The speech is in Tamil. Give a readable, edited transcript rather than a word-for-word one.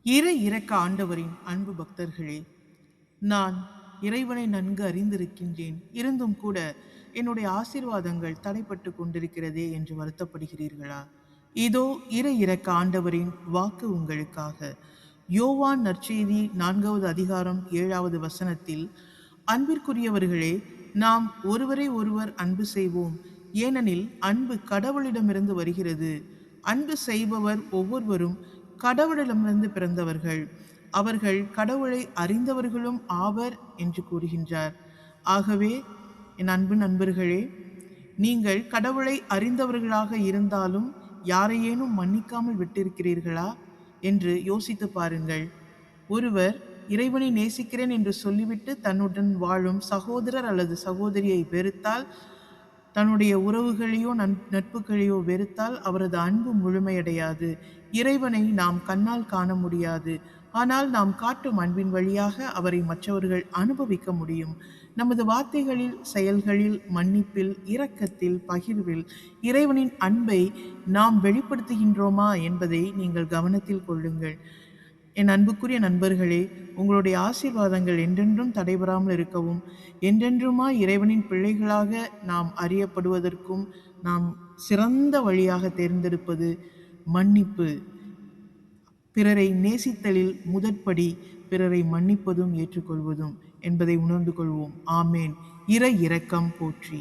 இறை இரக்க ஆண்டவரின் அன்பு பக்தர்களே, நான் இறைவனை நன்கு அறிந்திருக்கின்றேன், இருந்தும் கூட என்னுடைய ஆசீர்வாதங்கள் தடைப்பட்டு கொண்டிருக்கிறதே என்று வருத்தப்படுகிறீர்களா? இதோ இறை இரக்க ஆண்டவரின் வாக்கு உங்களுக்காக. யோவான் நற்செய்தி 4வது அதிகாரம் 7வது வசனத்தில், அன்பிற்குரியவர்களே, நாம் ஒருவரை ஒருவர் அன்பு செய்வோம், ஏனெனில் அன்பு கடவுளிடமிருந்து வருகிறது. அன்பு செய்பவர் ஒவ்வொருவரும் கடவுளிடமிருந்து பிறந்தவர்கள், அவர்கள் கடவுளை அறிந்தவர்களும் ஆவர் என்று கூறுகின்றார். ஆகவே என் அன்பு நண்பர்களே, நீங்கள் கடவுளை அறிந்தவர்களாக இருந்தாலும் யாரையேனும் மன்னிக்காமல் விட்டிருக்கிறீர்களா என்று யோசித்து பாருங்கள். ஒருவர் இறைவனை நேசிக்கிறேன் என்று சொல்லிவிட்டு தன்னுடன் வாழும் சகோதரர் அல்லது சகோதரியை வெறுத்தால், தன்னுடைய உறவுகளையோ நட்புகளையோ வெறுத்தால் அவரது அன்பு முழுமையடையாது. இறைவனை நாம் கண்ணால் காண முடியாது, ஆனால் நாம் காட்டும் அன்பின் வழியாக அவரை மற்றவர்கள் அனுபவிக்க முடியும். நமது வார்த்தைகளில், செயல்களில், மன்னிப்பில், இரக்கத்தில், பகிர்வில் இறைவனின் அன்பை நாம் வெளிப்படுத்துகின்றோமா என்பதை நீங்கள் கவனத்தில் கொள்ளுங்கள். என் அன்புக்குரிய நண்பர்களே, உங்களுடைய ஆசீர்வாதங்கள் என்றென்றும் தடைபெறாமல் இருக்கவும், என்றென்றுமாய் இறைவனின் பிள்ளைகளாக நாம் அறியப்படுவதற்கும் நாம் சிறந்த வழியாக தேர்ந்தெடுப்பது மன்னிப்பு. பிறரை நேசித்தலில் முதற்படி பிறரை மன்னிப்பதும் ஏற்றுக்கொள்வதும் என்பதை உணர்ந்து கொள்வோம். ஆமேன். இறை இரக்கம் போற்றி.